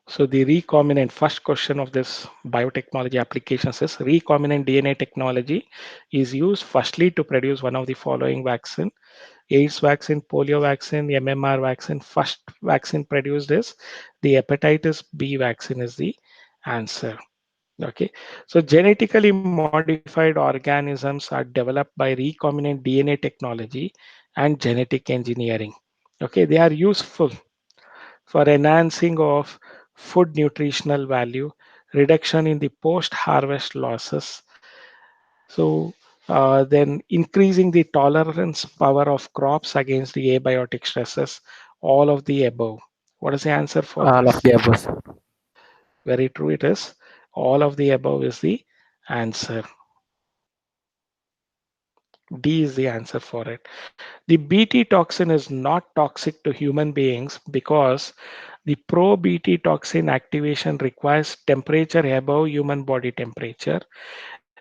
So the recombinant first question of this biotechnology applications is recombinant DNA technology is used firstly to produce one of the following vaccine: AIDS vaccine, polio vaccine, MMR vaccine. First vaccine produced is the hepatitis B vaccine is the answer. Okay, so genetically modified organisms are developed by recombinant DNA technology and genetic engineering. Okay, they are useful for enhancing of food nutritional value, reduction in the post-harvest losses. So then increasing the tolerance power of crops against the abiotic stresses, all of the above. What is the answer for All of this? the above, sir. Very true, it is. All of the above is the answer. D is the answer for it. The Bt toxin is not toxic to human beings because the pro Bt toxin activation requires temperature above human body temperature.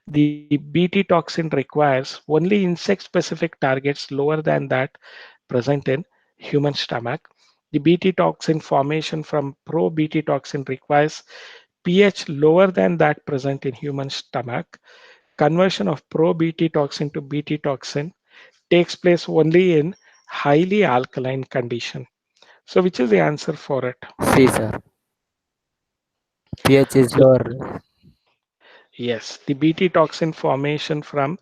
The Bt toxin requires only insect specific targets lower than that present in human stomach. The Bt toxin formation from pro Bt toxin requires pH lower than that present in human stomach. Conversion of pro Bt toxin to Bt toxin takes place only in highly alkaline condition. So which is the answer for it? C, sir. pH is So lower. yes, the Bt toxin formation from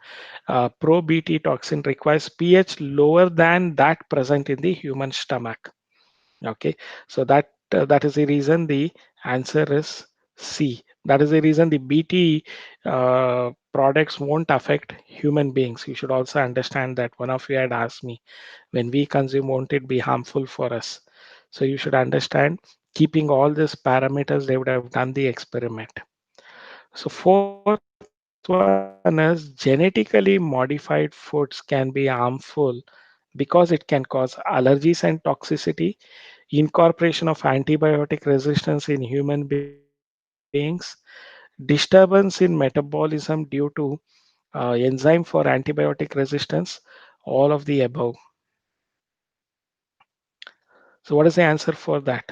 pro Bt toxin requires pH lower than that present in the human stomach. Okay, so that is the reason the answer is C. That is the reason the Bt products won't affect human beings. You should also understand that. One of you had asked me, when we consume, won't it be harmful for us? So you should understand, keeping all these parameters, they would have done the experiment. So fourth one is genetically modified foods can be harmful because it can cause allergies and toxicity, incorporation of antibiotic resistance in human beings, disturbance in metabolism due to enzyme for antibiotic resistance, all of the above. So what is the answer for that?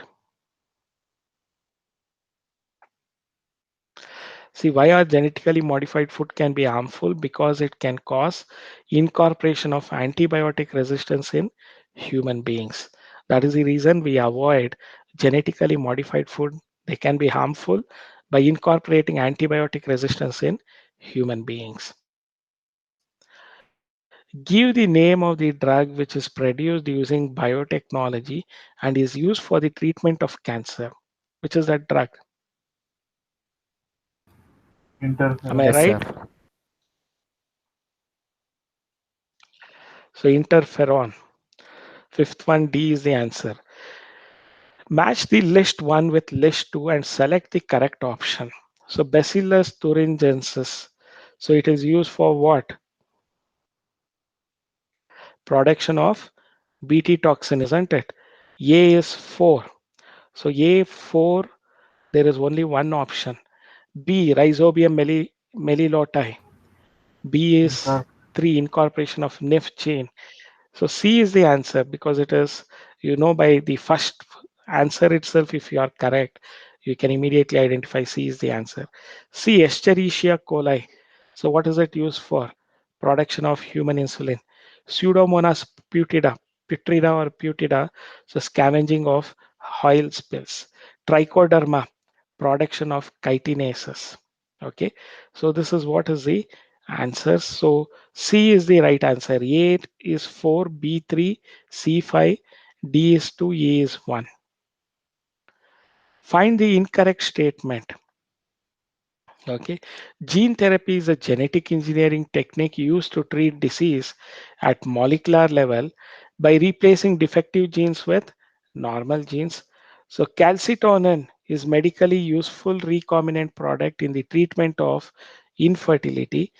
See, why are genetically modified food can be harmful? Because it can cause incorporation of antibiotic resistance in human beings. That is the reason we avoid genetically modified food. They can be harmful by incorporating antibiotic resistance in human beings. Give the name of the drug which is produced using biotechnology and is used for the treatment of cancer. Which is that drug? Am I Interferon. Yes, sir. right? So interferon. Fifth one, D is the answer. Match the list 1 with list 2 and select the correct option. So Bacillus thuringiensis. So it is used for what? Production of Bt toxin, isn't it? A is 4. So A4, there is only one option. B, Rhizobium meliloti. B is Inter 3, incorporation of NIF chain. So C is the answer because it is, by the first answer itself, if you are correct, you can immediately identify C is the answer. C, Escherichia coli. So what is it used for? Production of human insulin. Pseudomonas putrida or putida, so scavenging of oil spills. Trichoderma, production of chitinases. Okay, so this is what is the answer. So C is the right answer. A is 4, B 3, C 5, D is 2, A is 1. Find the incorrect statement. Okay. Gene therapy is a genetic engineering technique used to treat disease at molecular level by replacing defective genes with normal genes. So calcitonin is medically useful recombinant product in the treatment of infertility.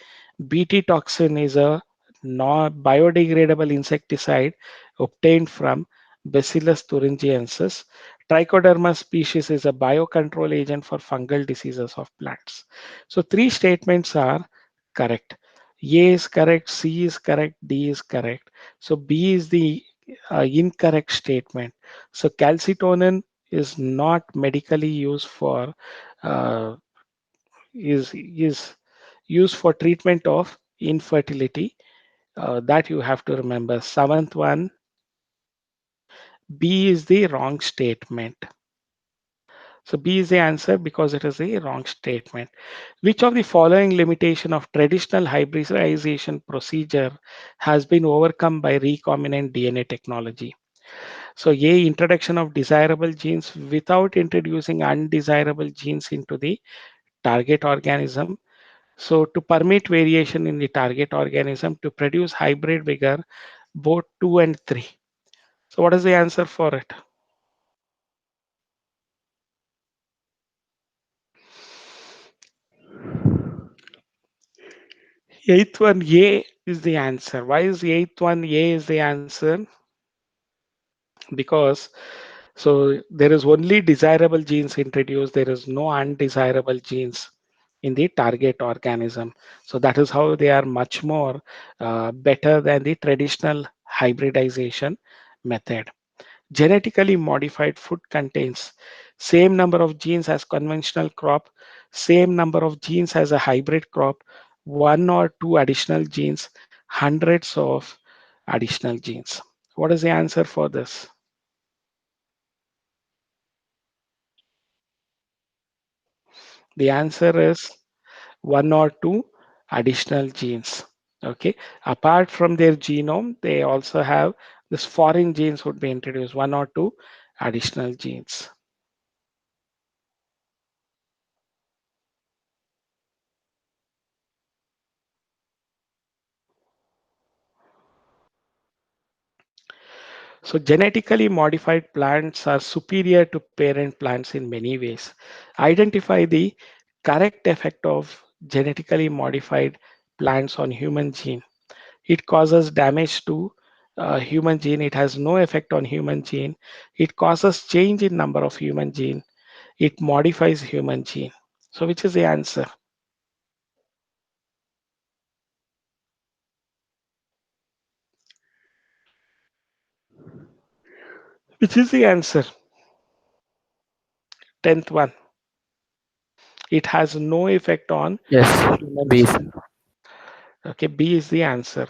Bt toxin is a biodegradable insecticide obtained from Bacillus thuringiensis. Trichoderma species is a biocontrol agent for fungal diseases of plants. So three statements are correct. A is correct, C is correct, D is correct. So B is the incorrect statement. So calcitonin is not medically used for uh, is used for treatment of infertility. That you have to remember. Seventh one, B is the wrong statement. So B is the answer because it is a wrong statement. Which of the following limitation of traditional hybridization procedure has been overcome by recombinant DNA technology? So A, introduction of desirable genes without introducing undesirable genes into the target organism. So to permit variation in the target organism to produce hybrid vigor, both 2 and 3. So what is the answer for it? Eighth one, A is the answer. Why is the eighth one A is the answer? Because so there is only desirable genes introduced. There is no undesirable genes in the target organism. So that is how they are much more better than the traditional hybridization method. Genetically modified food contains same number of genes as conventional crop, same number of genes as a hybrid crop, one or two additional genes, hundreds of additional genes. What is the answer for this? The answer is one or two additional genes. Okay. Apart from their genome, they also have this foreign genes would be introduced, one or two additional genes. So genetically modified plants are superior to parent plants in many ways. Identify the correct effect of genetically modified plants on human gene. It causes damage to human gene. It has no effect on human gene. It causes change in number of human gene. It modifies human gene. So which is the answer? Which is the answer? 10th one. It has no effect on Yes, human B, gene. sir. Okay, B is the answer.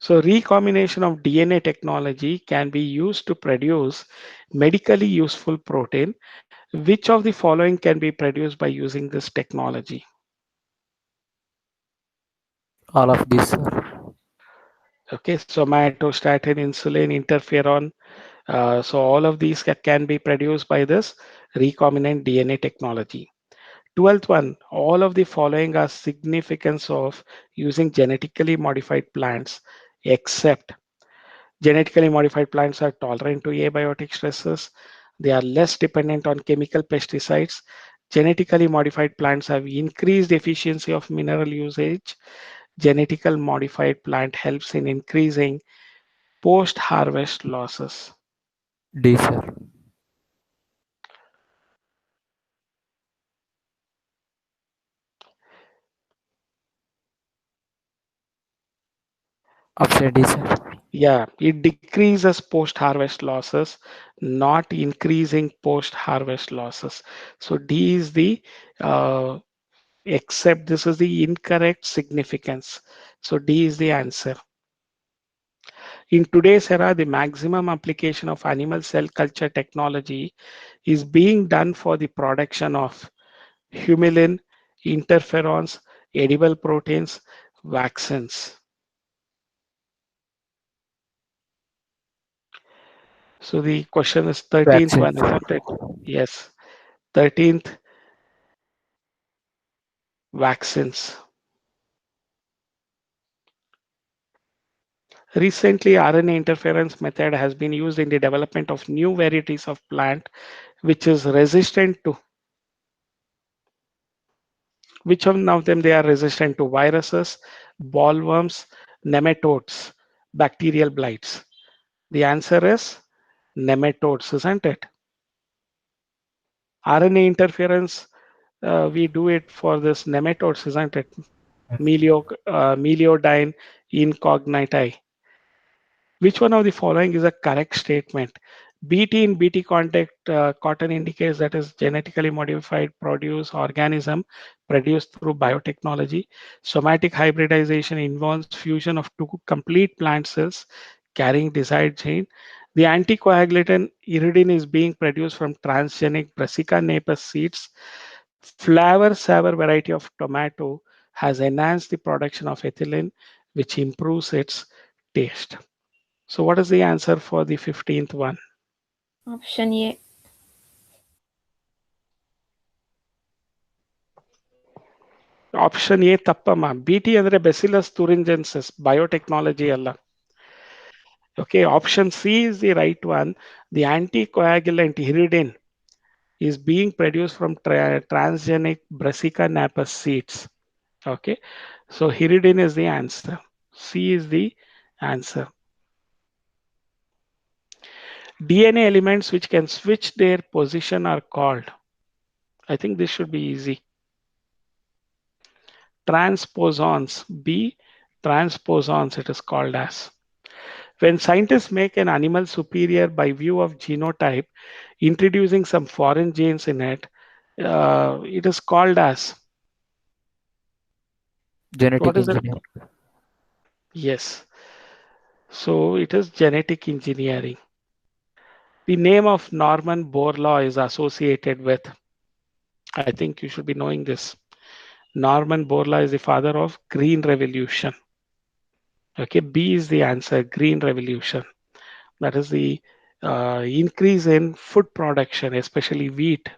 So recombination of DNA technology can be used to produce medically useful protein. Which of the following can be produced by using this technology? All of these, sir. Okay, somatostatin, insulin, interferon. So all of these can be produced by this recombinant DNA technology. 12th one, all of the following are significance of using genetically modified plants except genetically modified plants are tolerant to abiotic stresses. They are less dependent on chemical pesticides. Genetically modified plants have increased efficiency of mineral usage. Genetically modified plant helps in increasing post-harvest losses. D, sir. Option D, sir. Yeah, it decreases post-harvest losses, not increasing post-harvest losses. So D is the except this is the incorrect significance. So D is the answer. In today's era, the maximum application of animal cell culture technology is being done for the production of humulin, interferons, edible proteins, vaccines. So the question is 13th Vaccine. one, isn't it? Yes. 13th, vaccines. Recently, RNA interference method has been used in the development of new varieties of plant which is resistant to which one of them they are resistant to viruses, bollworms, nematodes, bacterial blights. The answer is nematodes, isn't it? RNA interference, we do it for this nematodes, isn't it? Meliodine incogniti. Which one of the following is a correct statement? BT in BT contact cotton indicates that is genetically modified produce organism produced through biotechnology. Somatic hybridization involves fusion of two complete plant cells carrying desired gene. The anticoagulant iridine is being produced from transgenic Brassica napus seeds. Flavor saver variety of tomato has enhanced the production of ethylene, which improves its taste. So, what is the answer for the 15th one? Option A. Option A ತಪ್ಪಮ್ಮ. BT ಅಂದ್ರೆ Bacillus thuringiensis, biotechnology ಅಲ್ಲ. Okay, option C is the right one. The anticoagulant iridine is being produced from transgenic Brassica napus seeds. Okay, so iridine is the answer. C is the answer. DNA elements which can switch their position are called. I think this should be easy. Transposons. B. Transposons, it is called as. When scientists make an animal superior by view of genotype, introducing some foreign genes in it, it is called as what Genetic is it? engineering. Yes. So it is genetic engineering. The name of Norman Borlaug is associated with, I think you should be knowing this. Norman Borlaug is the father of Green Revolution. Okay, B is the answer, Green Revolution. That is the increase in food production, especially wheat.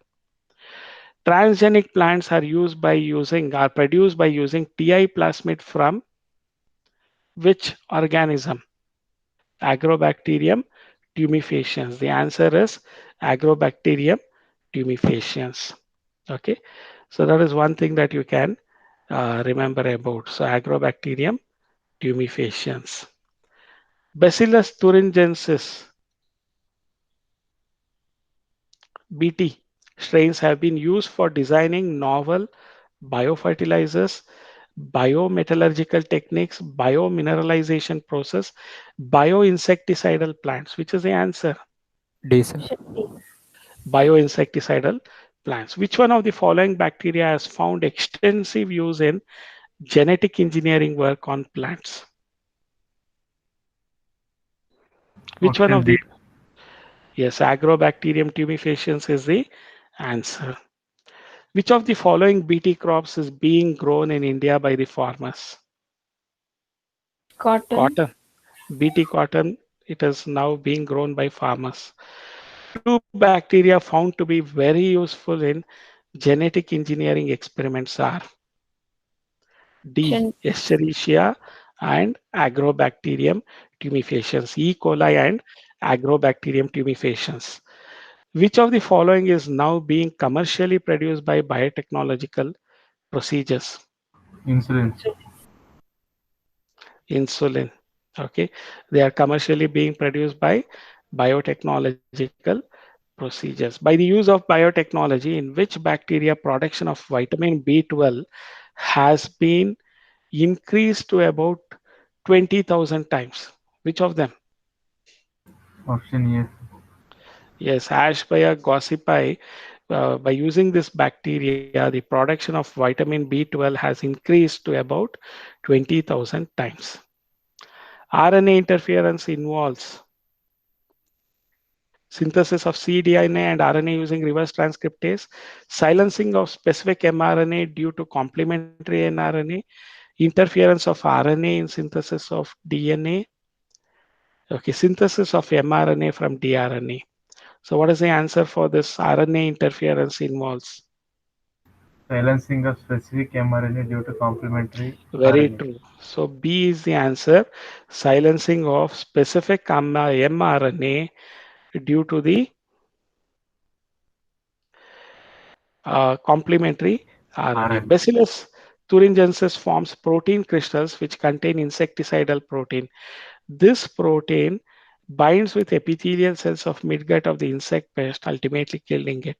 Transgenic plants are produced by using TI plasmid from which organism? Agrobacterium tumefaciens. The answer is Agrobacterium tumefaciens. Okay, so that is one thing that you can remember about. So Agrobacterium tumefaciens. Bacillus thuringiensis (BT) strains have been used for designing novel biofertilizers, biometallurgical techniques, biomineralization process, bioinsecticidal plants. Which is the answer? D, sir. Option D. Bioinsecticidal plants. Which one of the following bacteria has found extensive use in genetic engineering work on plants? Which one Option of D. the yes, Agrobacterium tumefaciens is the answer. Which of the following BT crops is being grown in India by the farmers? Cotton. Cotton. BT cotton, it is now being grown by farmers. Two bacteria found to be very useful in genetic engineering experiments are D. Option Escherichia and Agrobacterium tumefaciens, E. coli and Agrobacterium tumefaciens. Which of the following is now being commercially produced by biotechnological procedures? Insulin. Insulin. Okay, they are commercially being produced by biotechnological procedures. By the use of biotechnology, in which bacteria production of vitamin B12 has been increased to about 20,000 times. Which of them? Option A. Yes, Ashbia gossypi. By using this bacteria, the production of vitamin B12 has increased to about 20,000 times. RNA interference involves synthesis of cDNA and RNA using reverse transcriptase, silencing of specific mRNA due to complementary mRNA, interference of RNA in synthesis of DNA, okay, synthesis of mRNA from dRNA. So what is the answer for this RNA interference involves? Silencing of specific mRNA due to complementary Very RNA. true. So B is the answer, silencing of specific mRNA due to the complementary RNA. RNA. Bacillus thuringiensis forms protein crystals which contain insecticidal protein. This protein binds with epithelial cells of midgut of the insect pest, ultimately killing it.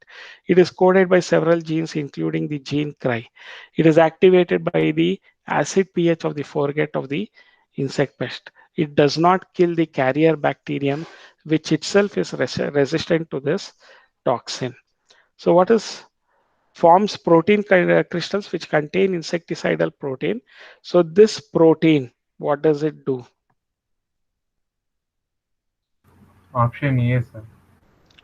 It is coded by several genes, including the gene CRY. It is activated by the acid pH of the foregut of the insect pest. It does not kill the carrier bacterium, which itself is resistant to this toxin. So what is forms protein crystals which contain insecticidal protein. So this protein, what does it do? Option A, sir.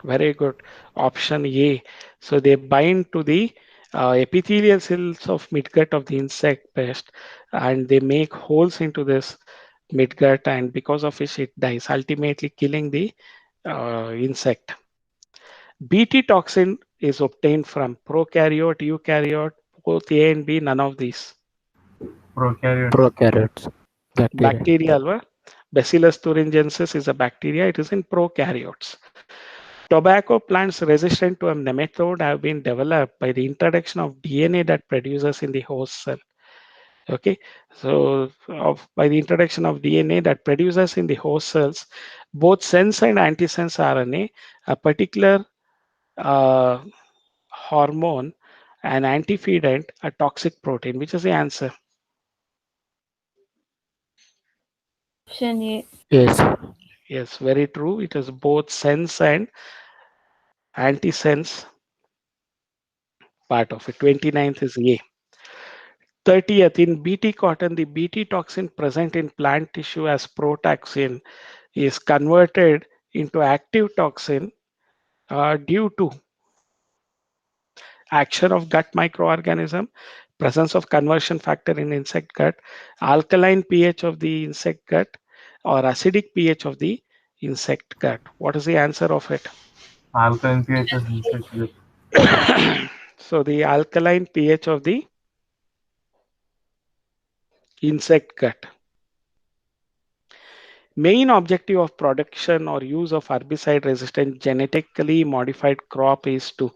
Very good. Option A. So they bind to the epithelial cells of midgut of the insect pest, and they make holes into this midgut, and because of which it dies, ultimately killing the insect. Bt toxin is obtained from prokaryote, eukaryote, both A and B, none of these. Prokaryotes. Prokaryotes. Bacteria. Bacteria alwa. Bacillus thuringiensis is a bacteria. It is in prokaryotes. Tobacco plants resistant to a nematode have been developed by the introduction of DNA that produces in the host cell. Okay, so by the introduction of DNA that produces in the host cells both sense and antisense RNA, a particular uh, hormone, an antifeedant, a toxic protein. Which is the answer? Option A. Yes. Yes, very true. It is both sense and antisense part of it. 29th is A. 30th, in Bt cotton, the Bt toxin present in plant tissue as protoxin is converted into active toxin due to action of gut microorganism, presence of conversion factor in insect gut, alkaline pH of the insect gut, or acidic pH of the insect gut. What is the answer of it? Alkaline pH of insect gut. So the alkaline pH of the insect gut. Main objective of production or use of herbicide resistant genetically modified crop is to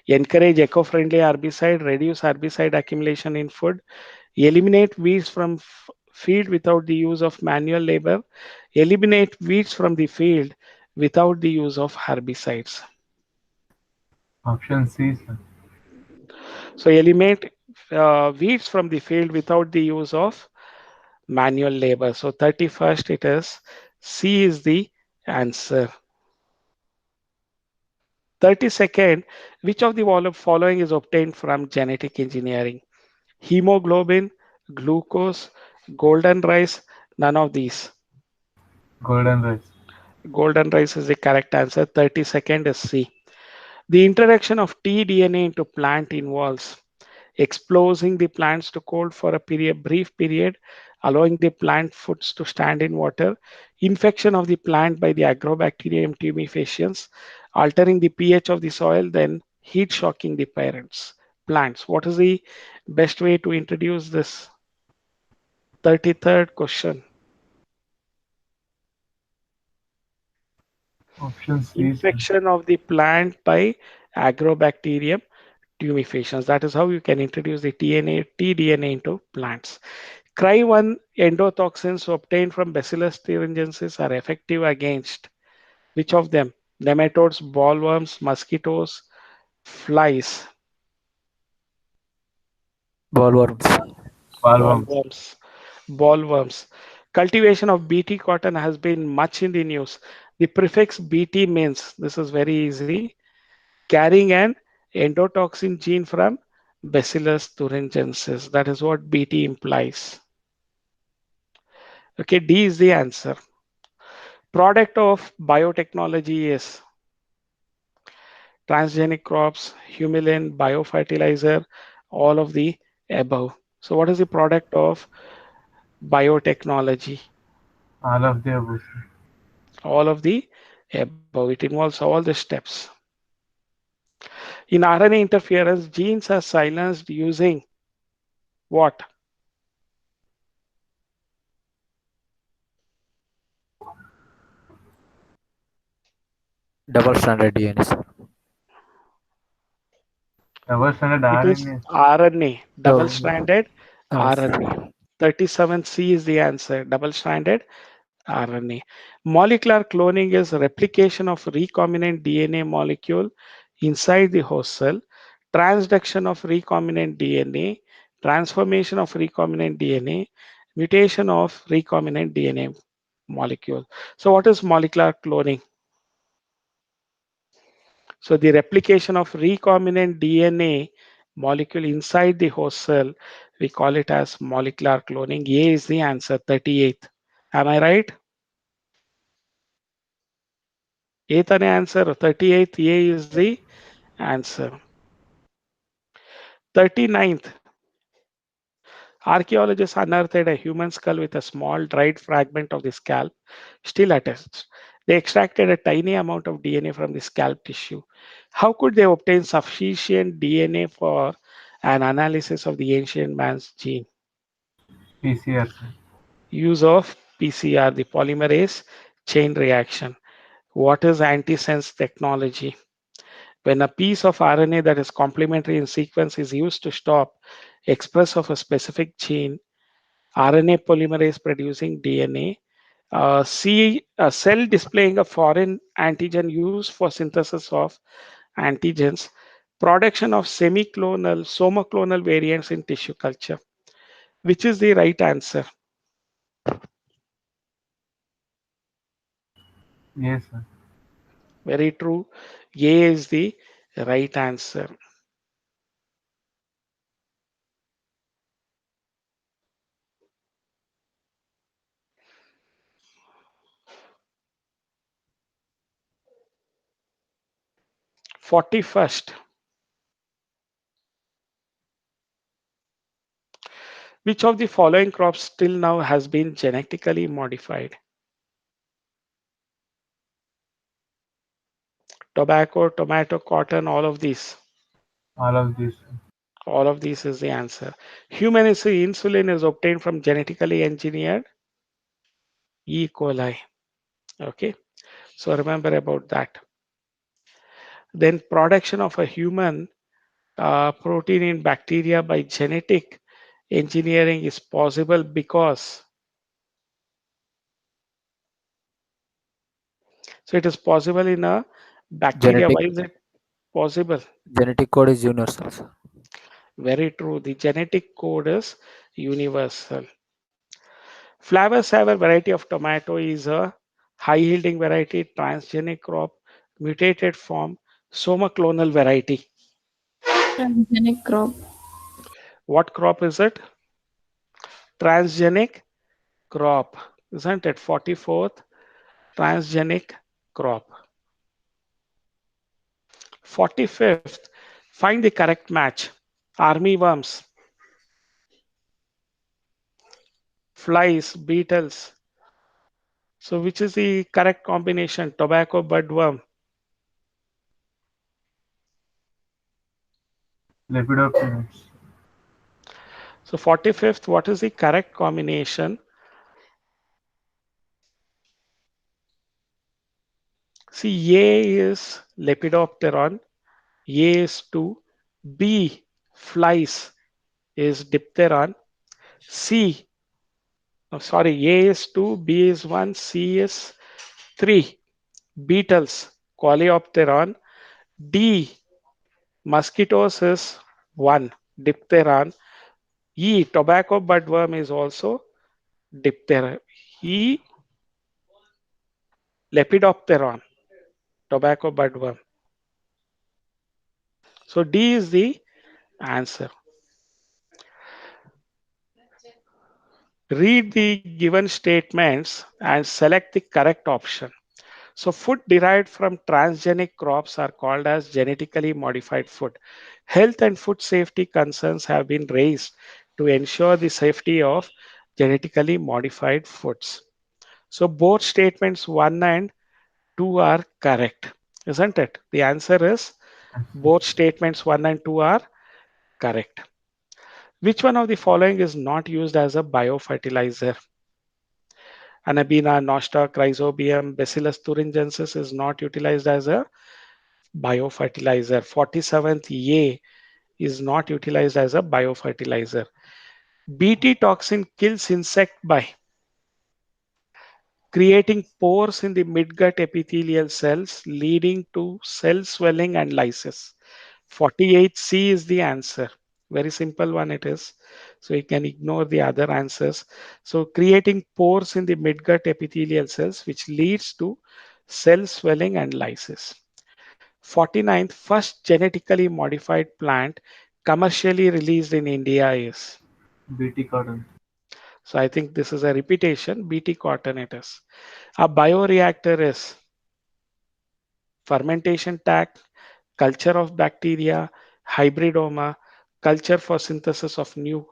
encourage eco-friendly herbicide, reduce herbicide accumulation in food, eliminate weeds from field without the use of manual labor, eliminate weeds from the field without the use of herbicides. Option C, sir. So eliminate weeds from the field without the use of manual labor. So 31st it is C is the answer. 32nd, which of the following is obtained from genetic engineering? Hemoglobin, glucose, golden rice, none of these. Golden rice. Golden rice is the correct answer. 32nd is C. The introduction of tDNA into plant involves exposing the plants to cold for a brief period, allowing the plant foods to stand in water, infection of the plant by the Agrobacterium tumefaciens, altering the pH of the soil, then heat shocking the plants. What is the best way to introduce this 33rd question? Option C, sir. Infection of the plant by Agrobacterium tumefaciens. That is how you can introduce the tDNA into plants. Cry1 endotoxins obtained from Bacillus thuringiensis are effective against which of them? Nematodes, bollworms, mosquitoes, flies. Bollworms. Valworms. Bollworms. Bollworms. Cultivation of Bt cotton has been much in the news. The prefix Bt means, this is very easy, carrying an endotoxin gene from Bacillus thuringiensis. That is what Bt implies. Okay, D is the answer. Product of biotechnology is transgenic crops, humulin, biofertilizer, all of the above. So what is the product of biotechnology? All of the above, sir. All of the above. It involves all the steps. In RNA interference, genes are silenced using what? Double stranded DNA, sir. Double stranded It is RNA. RNA, Oh, double-stranded yes. RNA. 37C is the answer, double-stranded RNA. Molecular cloning is replication of recombinant DNA molecule inside the host cell, transduction of recombinant DNA, transformation of recombinant DNA, mutation of recombinant DNA molecule. So what is molecular cloning? So the replication of recombinant DNA molecule inside the host cell, we call it as molecular cloning. A is the answer, 38th. Am I right? Eighth an answer, 38th A is the answer. 39th, archaeologists unearthed a human skull with a small dried fragment of the scalp still attached. They extracted a tiny amount of DNA from the scalp tissue. How could they obtain sufficient DNA for an analysis of the ancient man's gene? PCR, sir. Use of PCR, the polymerase chain reaction. What is antisense technology? When a piece of RNA that is complementary in sequence is used to stop express of a specific gene, RNA polymerase producing DNA, see a cell displaying a foreign antigen used for synthesis of antigens, production of semiclonal, somoclonal variants in tissue culture. Which is the right answer? Yes, sir. Very true. A is the right answer. Forty-first. Which of the following crops till now has been genetically modified? Tobacco, tomato, cotton, all of these. All of these, sir. All of these is the answer. Human insulin is obtained from genetically engineered E. coli. Okay, so remember about that. Then production of a human protein in bacteria by genetic engineering is possible because, so it is possible in a bacteria. Genetic Why is it possible? genetic code is universal, sir. Very true. The genetic code is universal. Flavor saver variety of tomato is a high yielding variety, transgenic crop, mutated form, somoclonal variety. Transgenic crop. What crop is it? Transgenic crop, isn't it? 44th, transgenic crop. 45th, find the correct match. Army worms, flies, beetles. So, which is the correct combination? Tobacco budworm. Lepidopterids. So, 45th, what is the correct combination? See, A is Lepidopteron, A is 2, B, flies is Dipteron, C, oh, sorry, A is 2, B is 1, C is 3, beetles, Coleopteron, D, mosquitoes is 1, Dipteron, E, tobacco budworm is also Dipteron, E, Lepidopteron, tobacco budworm. So D is the answer. Read the given statements and select the correct option. So, food derived from transgenic crops are called as genetically modified food. Health and food safety concerns have been raised to ensure the safety of genetically modified foods. So, both statements 1 and 2 are correct, isn't it? The answer is both statements 1 and 2 are correct. Which one of the following is not used as a biofertilizer? Anabina, Nostoc, Rhizobium, Bacillus thuringiensis is not utilized as a biofertilizer. 47th A is not utilized as a biofertilizer. Bt toxin kills insect by creating pores in the midgut epithelial cells, leading to cell swelling and lysis. 48C is the answer. Very simple one it is. So you can ignore the other answers. So creating pores in the midgut epithelial cells, which leads to cell swelling and lysis. 49th, first genetically modified plant commercially released in India is. BT cotton. So I think this is a repetition. BT cotton it is. A bioreactor is fermentation tank, culture of bacteria, hybridoma, culture for synthesis of new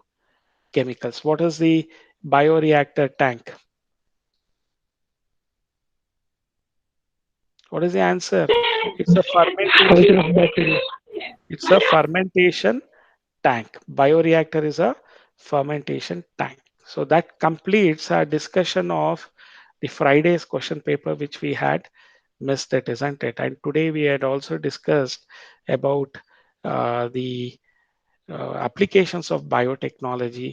chemicals. What is the bioreactor tank? What is the answer? It's a fermentation. Culture of bacteria. It's a fermentation tank. Bioreactor is a fermentation tank. So that completes our discussion of the Friday's question paper, which we had missed it, isn't it? And today we had also discussed about the applications of biotechnology